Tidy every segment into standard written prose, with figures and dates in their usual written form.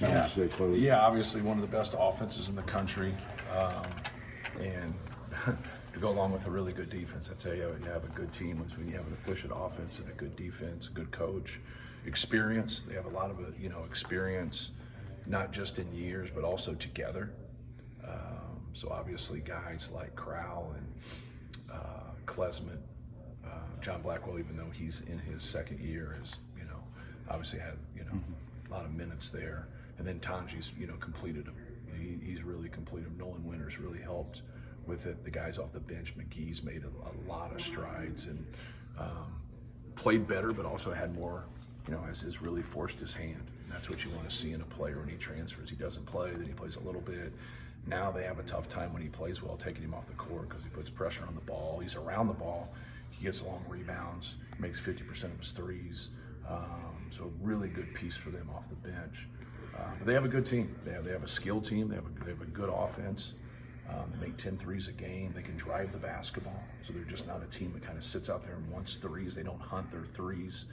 challenges they pose. Yeah, obviously one of the best offenses in the country, and to go along with a really good defense. I tell you, you have a good team when you have an efficient offense and a good defense, a good coach, experience. They have a lot of experience, not just in years but also together. So obviously guys like Crowell and Klesmet, John Blackwell, even though he's in his second year, has obviously had a lot of minutes there. And then Tanji's completed him. He's really completed him. Nolan Winters really helped with it. The guys off the bench, McGee's made a lot of strides and played better, but also had more, has really forced his hand. And that's what you want to see in a player when he transfers. He doesn't play, then he plays a little bit. Now they have a tough time when he plays well, taking him off the court because he puts pressure on the ball. He's around the ball. He gets long rebounds, makes 50% of his threes. So a really good piece for them off the bench. But they have a good team. They have a skilled team. They have a good offense. They make 10 threes a game. They can drive the basketball. So they're just not a team that kind of sits out there and wants threes. They don't hunt their threes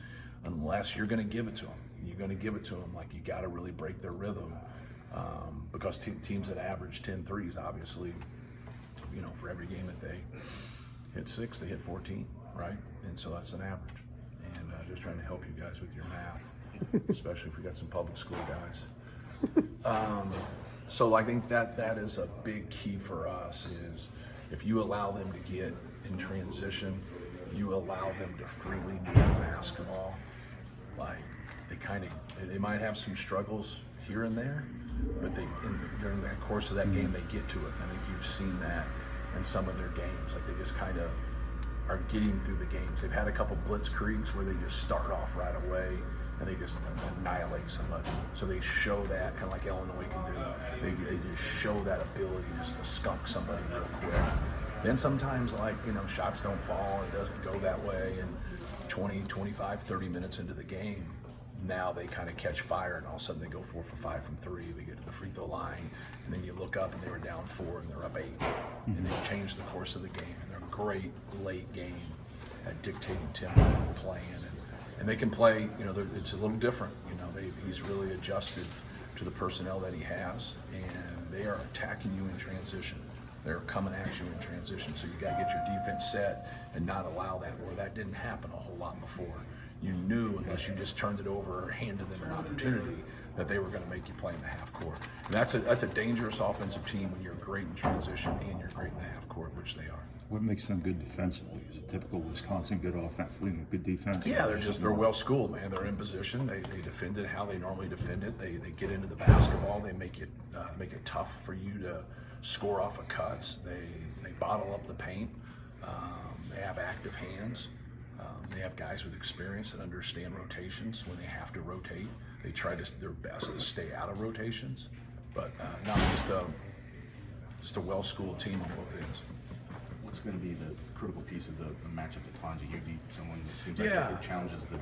unless you're going to give it to them. You're going to give it to them. Like, you got to really break their rhythm because teams that average 10 threes, obviously, for every game that they hit 6, they hit 14, right? And so that's an average. And just trying to help you guys with your math, especially if we got some public school guys. So I think that is a big key for us is if you allow them to get in transition, you allow them to freely move the basketball. Like, they might have some struggles here and there, but during the course of that game, they get to it. I think you've seen that in some of their games. Like, they just kind of are getting through the games. They've had a couple blitzkriegs where they just start off right away and they just annihilate somebody. So they show that, kind of like Illinois can do. They just show that ability just to skunk somebody real quick. Then sometimes, shots don't fall, it doesn't go that way, and 20, 25, 30 minutes into the game, now they kind of catch fire, and all of a sudden they go 4 for 5 from 3. They get to the free throw line, and then you look up and they were down 4 and they're up 8. And they change the course of the game. And they're a great late game at dictating tempo and playing. And they can play, it's a little different. He's really adjusted to the personnel that he has, and they are attacking you in transition. They're coming at you in transition. So you got to get your defense set and not allow that, where that didn't happen a whole lot before. You knew, unless you just turned it over or handed them an opportunity, that they were going to make you play in the half court. And that's a dangerous offensive team when you're great in transition and you're great in the half court, which they are. What makes them good defensively? Is it typical Wisconsin, good offense, leading good defense? Yeah, they're well schooled, man. They're in position. They defend it how they normally defend it. They get into the basketball. They make it tough for you to score off of cuts. They bottle up the paint. They have active hands. They have guys with experience that understand rotations when they have to rotate. They try their best to stay out of rotations, but not just a well-schooled team on both ends. What's going to be the critical piece of the matchup at Tanji? You need someone that seems like it challenges the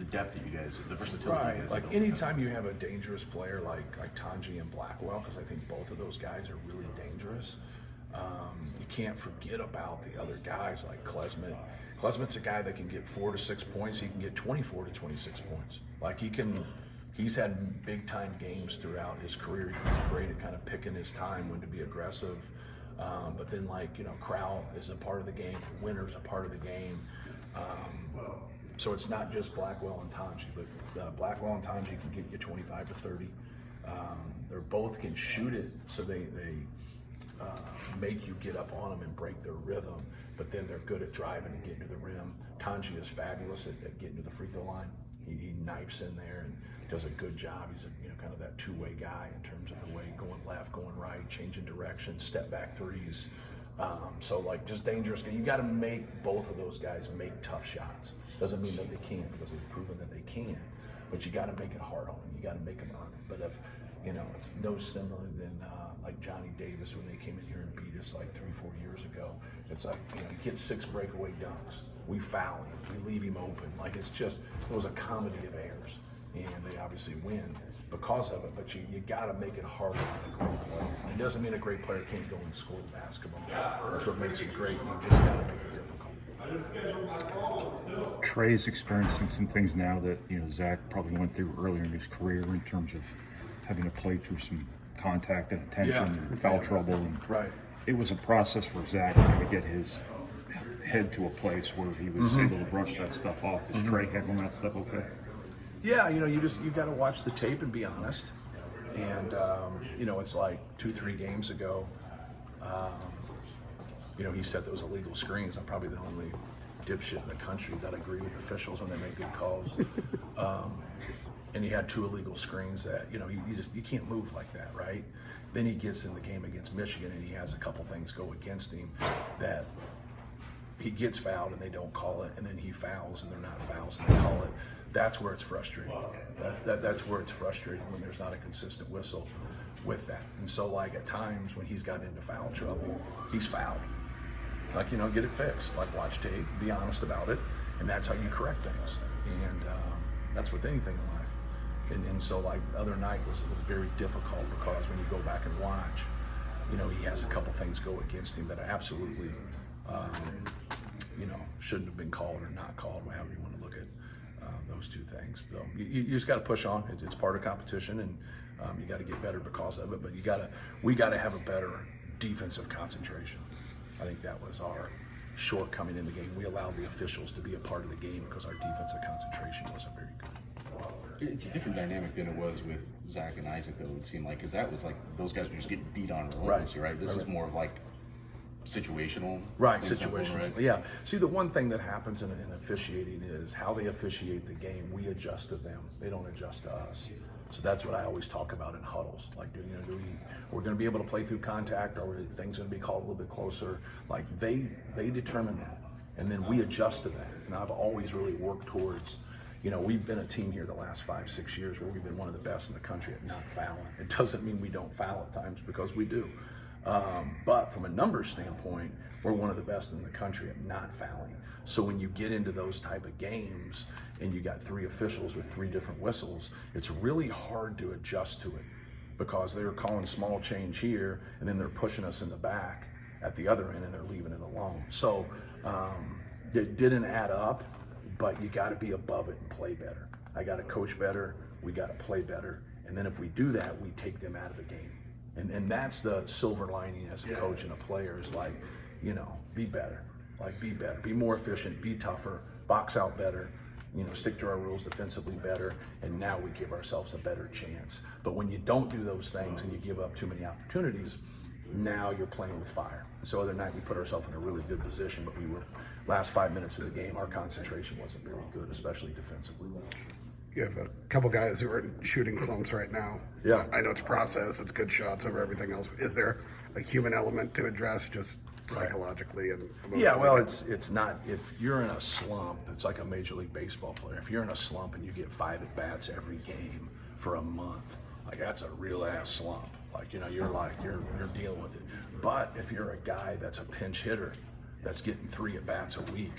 depth that you guys, the versatility. Right. You guys like anytime you have a dangerous player like Tanji and Blackwell, because I think both of those guys are really dangerous. You can't forget about the other guys like Klesmet. Klesmet's a guy that can get 4 to 6 points. He can get 24 to 26 points. Like, he's had big time games throughout his career. He's great at kind of picking his time when to be aggressive. But then, Crowell is a part of the game. Winter's a part of the game. So it's not just Blackwell and Tanji, but Blackwell and Tanji can get you 25 to 30. They both can shoot it, so they make you get up on them and break their rhythm, but then they're good at driving and getting to the rim. Tanji is fabulous at getting to the free throw line. He knifes in there and does a good job. He's kind of that two-way guy in terms of the way going left, going right, changing direction, step back threes. So just dangerous. You got to make both of those guys make tough shots. Doesn't mean that they can't, because they've proven that they can, but you got to make it hard on them. You got to make them earn it. But if it's no similar than like Johnny Davis when they came in here and beat us 3-4 years ago. It's like, he gets 6 breakaway dunks. We foul him. We leave him open. It was a comedy of errors, and they obviously win because of it. But you got to make it harder on a great player. It doesn't mean a great player can't go and score the basketball. That's what makes it great. You just got to make it difficult. Trey's experiencing some things now that Zach probably went through earlier in his career in terms of having to play through some contact and attention Yeah. and foul trouble. And Right. it was a process for Zach to kind of get his head to a place where he was able to brush that stuff off. Is Trey handling that stuff okay? Yeah, you got to watch the tape and be honest. And it's like 2-3 games ago. He said those illegal screens. I'm probably the only dipshit in the country that agree with officials when they make good calls. And he had 2 illegal screens that you can't move like that, right? Then he gets in the game against Michigan and he has a couple things go against him that he gets fouled and they don't call it, and then he fouls and they're not fouls and they call it. That's where it's frustrating. That's where it's frustrating when there's not a consistent whistle with that. And so, like, at times when he's gotten into foul trouble, he's fouled. Like, get it fixed. Like, watch tape, be honest about it, and that's how you correct things. And that's with anything in life. And so, like, the other night was very difficult because when you go back and watch, he has a couple things go against him that are absolutely, shouldn't have been called or not called, however you want to look at those 2 things. So you just got to push on. It's part of competition, and you got to get better because of it. But we got to have a better defensive concentration. I think that was our shortcoming in the game. We allowed the officials to be a part of the game because our defensive concentration wasn't very good. It's a different dynamic than it was with Zach and Isaac, though, it would seem like, because that was like those guys were just getting beat on relentlessly, right? This is more of like situational. Right, things that situational. right? Yeah. See, the one thing that happens in officiating is how they officiate the game. We adjust to them. They don't adjust to us. So that's what I always talk about in huddles. Like, we're going to be able to play through contact, or are things going to be called a little bit closer? Like, they determine that, and then we adjust to that. And I've always really worked towards, we've been a team here the last 5-6 years where we've been one of the best in the country at not fouling. It doesn't mean we don't foul at times, because we do. But from a numbers standpoint, we're one of the best in the country at not fouling. So when you get into those type of games and you got 3 officials with 3 different whistles, it's really hard to adjust to it, because they're calling small change here and then they're pushing us in the back at the other end and they're leaving it alone. So it didn't add up, but you got to be above it and play better. I got to coach better. We got to play better. And then if we do that, we take them out of the game. And that's the silver lining as a coach and a player is like, be better. Like, be better, be more efficient, be tougher, box out better, stick to our rules defensively better, and now we give ourselves a better chance. But when you don't do those things and you give up too many opportunities, now you're playing with fire. So other night we put ourselves in a really good position, but last 5 minutes of the game, our concentration wasn't very good, especially defensively. You have a couple guys who are shooting slumps right now. Yeah. I know it's a process, it's good shots over everything else. Is there a human element to address just psychologically and emotionally? Yeah, well, it's not. If you're in a slump, it's like a Major League Baseball player. If you're in a slump and you get 5 at-bats every game for a month, like, that's a real ass slump. Like, you're dealing with it. But if you're a guy that's a pinch hitter that's getting 3 at-bats a week,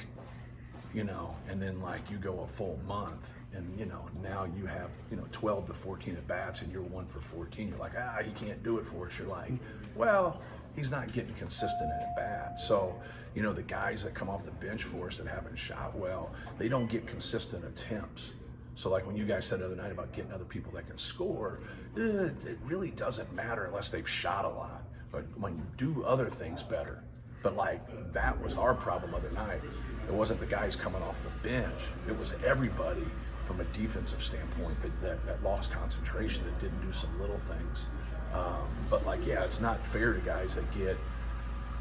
and then like you go a full month and now you have 12 to 14 at-bats and you're 1 for 14, you're like, he can't do it for us. You're like, well, he's not getting consistent at bat. So, the guys that come off the bench for us that haven't shot well, they don't get consistent attempts. So, like when you guys said the other night about getting other people that can score, it really doesn't matter unless they've shot a lot. But when you do other things better, but like that was our problem the other night. It wasn't the guys coming off the bench. It was everybody from a defensive standpoint that lost concentration, that didn't do some little things. But it's not fair to guys that get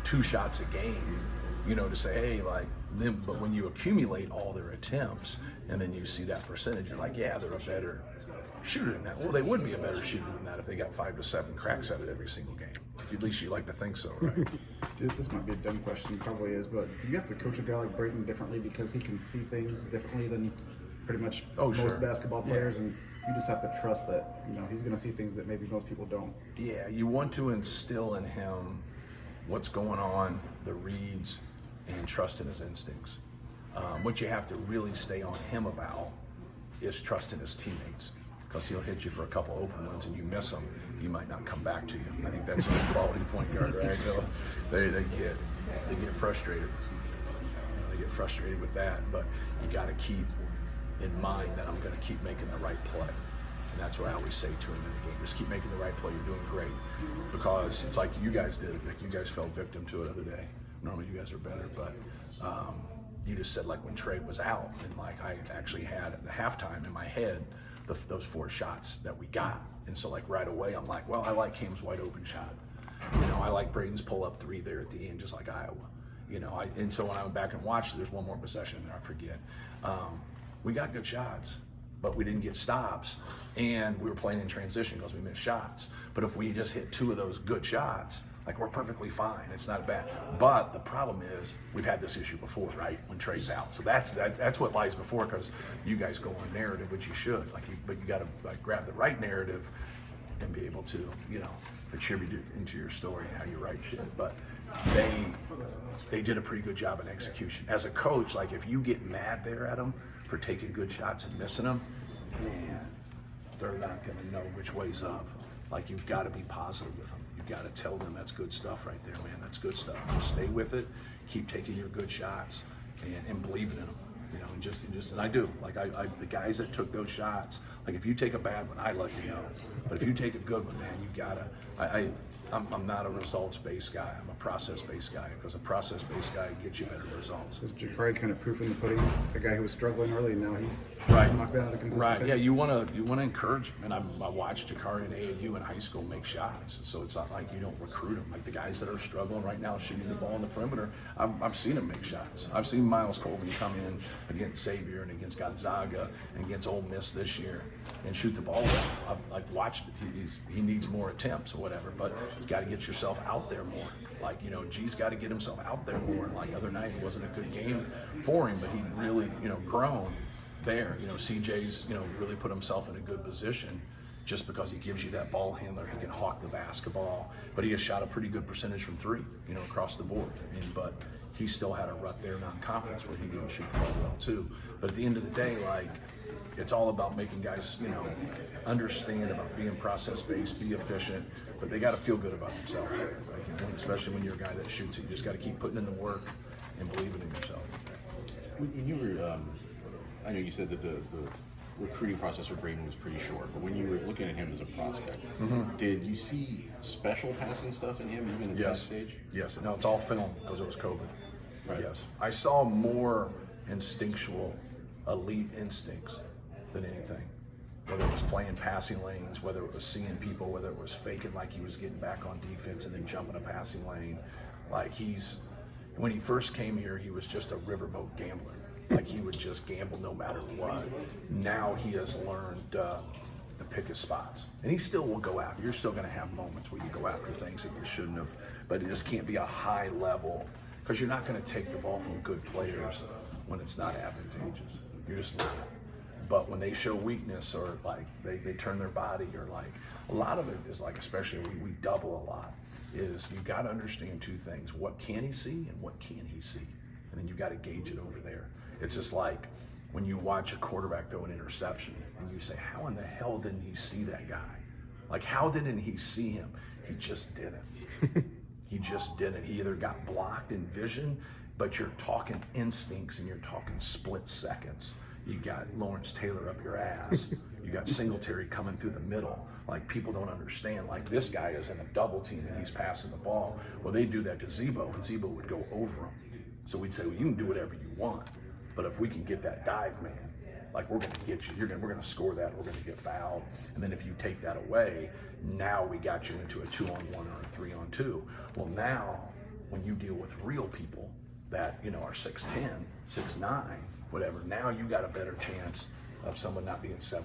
2 shots a game, to say, hey, like them. But when you accumulate all their attempts and then you see that percentage, you're like, yeah, they're a better shooter than that. Well, they would be a better shooter than that if they got 5 to 7 cracks at it every single game. At least you like to think so, right? Dude, this might be a dumb question, probably is, but do you have to coach a guy like Braden differently because he can see things differently than pretty much most basketball players, and you just have to trust that he's going to see things that maybe most people don't? Yeah, you want to instill in him what's going on, the reads, and trust in his instincts. What you have to really stay on him about is trusting his teammates, because he'll hit you for a couple open ones and you miss them, he might not come back to you. I think that's a quality point guard, right? They get frustrated. They get frustrated with that, but you got to keep in mind that I'm going to keep making the right play. And that's what I always say to him in the game. Just keep making the right play. You're doing great. Because it's like you guys did. Like you guys fell victim to it the other day. Normally you guys are better, but you just said like when Trey was out, and like I actually had at halftime in my head those 4 shots that we got. And so like right away I'm like, well, I like Cam's wide open shot. You know, I like Braden's pull up 3 there at the end, just like Iowa. You know, and so when I went back and watched, there's one more possession there, I forget. We got good shots, but we didn't get stops, and we were playing in transition because we missed shots. But if we just hit 2 of those good shots, like we're perfectly fine. It's not bad. But the problem is we've had this issue before, right? When Trey's out, so that's what lies before. Because you guys go on narrative, which you should, but you got to like grab the right narrative and be able to, you know, attribute it into your story and how you write shit. But they did a pretty good job in execution. As a coach, like if you get mad there at them for taking good shots and missing them, man, they're not going to know which way's up. Like you've got to be positive with them. You've got to tell them that's good stuff right there, man. That's good stuff. Just stay with it. Keep taking your good shots and believing in them. You know, and I do. Like the guys that took those shots, like if you take a bad one, I let you know. But if you take a good one, man, you gotta. I'm not a results-based guy. I'm a process-based guy, because a process-based guy gets you better results. Is Jakari kind of proof in the pudding? A guy who was struggling early, and now he's Right. knocked out of the consistent Right. pace? Yeah, you wanna encourage him. And I watched Jakari and AAU in high school make shots. So it's not like you don't recruit them. Like the guys that are struggling right now shooting the ball in the perimeter, I've seen them make shots. I've seen Miles Colvin come in against Xavier and against Gonzaga and against Ole Miss this year and shoot the ball well. I've like watched. He needs more attempts or whatever, but you got to get yourself out there more. Like, you know, G's got to get himself out there more. And like other night, it wasn't a good game for him, but he really, you know, grown there. You know, CJ's, you know, really put himself in a good position just because he gives you that ball handler. He can hawk the basketball, but he has shot a pretty good percentage from 3, you know, across the board. But he still had a rut there, non-conference, where he didn't shoot the ball well too. But at the end of the day, like, it's all about making guys, you know, understand about being process-based, be efficient, but they got to feel good about themselves. Like, especially when you're a guy that shoots it, you just got to keep putting in the work and believing in yourself. When you were, I know you said that the recruiting process for Braden was pretty short, but when you were looking at him as a prospect, did you see special passing stuff in him even at that stage? Yes. No, it's all film because it was COVID. Right. Yes. I saw more instinctual, elite instincts than anything. Whether it was playing passing lanes, whether it was seeing people, whether it was faking like he was getting back on defense and then jumping a passing lane. Like when he first came here, he was just a riverboat gambler. Like he would just gamble no matter what. Now he has learned to pick his spots. And he still will go after. You're still going to have moments where you go after things that you shouldn't have, but it just can't be a high level, because you're not going to take the ball from good players when it's not advantageous. You're just not. But when they show weakness, or like they turn their body, or like a lot of it is like, especially we double a lot, is you got to understand 2 things. What can he see and what can he see? And then you got to gauge it over there. It's just like when you watch a quarterback throw an interception and you say, how in the hell didn't he see that guy? Like, how didn't he see him? He just didn't. He just didn't. He either got blocked in vision, but you're talking instincts and you're talking split seconds. You got Lawrence Taylor up your ass. You got Singletary coming through the middle. Like, people don't understand. Like, this guy is in a double team and he's passing the ball. Well, they do that to Zebo, and Zebo would go over him. So we'd say, well, you can do whatever you want, but if we can get that dive man, like, we're going to get you. We're going to score that. We're going to get fouled. And then if you take that away, now we got you into a 2-on-1 or a 3-on-2. Well, now when you deal with real people that, you know, are 6'10", 6'9", whatever, now you got a better chance of someone not being 7'4"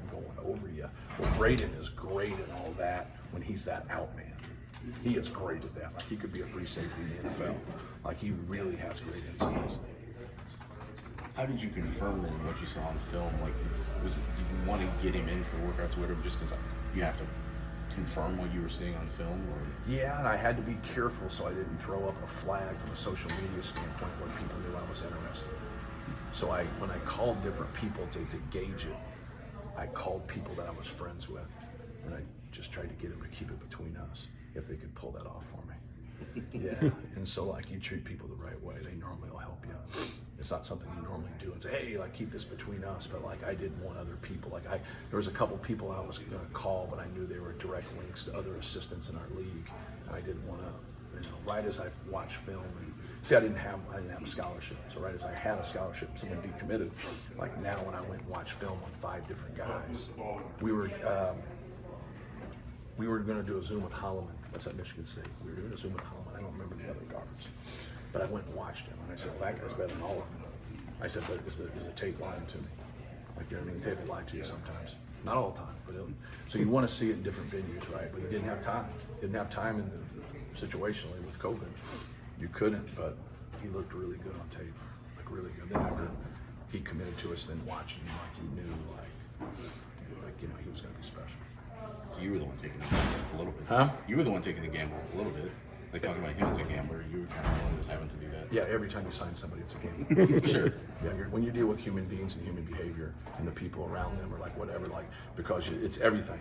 and going over you. Well, Braden is great at all that when he's that out man. He is great at that. Like, he could be a free safety in the NFL. Like, he really has great instincts. How did you confirm then what you saw on film? Like, did you want to get him in for workouts or whatever, just because you have to confirm what you were seeing on film? Or? Yeah, and I had to be careful so I didn't throw up a flag from a social media standpoint where people knew I was interested. So when I called different people to gauge it, I called people that I was friends with, and I just tried to get them to keep it between us if they could pull that off for me. Yeah, and so like you treat people the right way, they normally will help you. It's not something you normally do and say, hey, like keep this between us. But like I didn't want other people. Like there was a couple people I was going to call, but I knew they were direct links to other assistants in our league, and I didn't want to. Right as I watched film and see, I didn't have a scholarship. So right as I had a scholarship, someone decommitted. Like now, when I went and watched film on 5 different guys, we were going to do a Zoom with Holloman. That's at Michigan State. We were doing a Zoom with Holloman. I don't remember the other guards, but I went and watched him, and I said, well, that guy's better than all of them. I said, but is the tape lying to me? Like, you know what I mean? The tape will lie to you sometimes. Not all the time, but so you want to see it in different venues, right? But he didn't have time. Didn't have time in the situationally with COVID. You couldn't, but he looked really good on tape, like really good. Then after he committed to us, then watching him, like you knew, like you know, he was going to be special. So you were the one taking the gamble a little bit. Huh? You were the one taking the gamble a little bit. Like talking about him as a gambler, you were kind of the one who's having to do that. Yeah, every time you sign somebody, it's a game. Sure. Yeah, when you deal with human beings and human behavior and the people around them or like whatever, like because it's everything.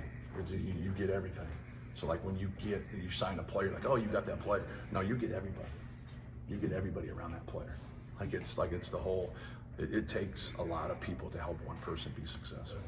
You get everything. So like when you sign a player, like, oh, you got that player. No, you get everybody. You get everybody around that player. Like it's the whole. It takes a lot of people to help one person be successful.